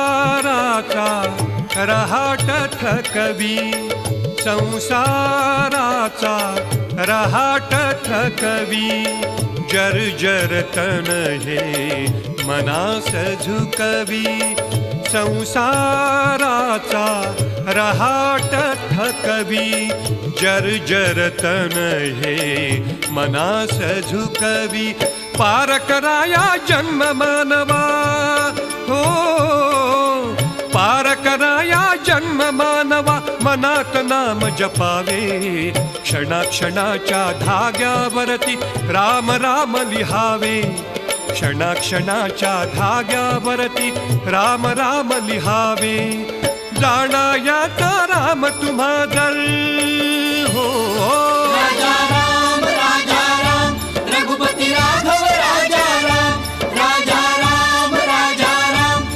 संसाराचा रहाट थकवी, संसाराचा रहाट थकवी, जर्जर तन हे मनास झुकवी, संसाराचा रहाट थकवी, जर्जर तन हे मनास झुकवी, पार कराया जन्म मानवा, हो पार कराया जन्म मानवा, मनात नाम जपावे, क्षणाक्षणाच्या धाग्यावरती राम राम लिहावे, क्षणाक्षणाच्या धाग्यावरती राम राम लिहावे, जाणायाचा राम तुम्हा जर हो राजा राम रघुपती राघव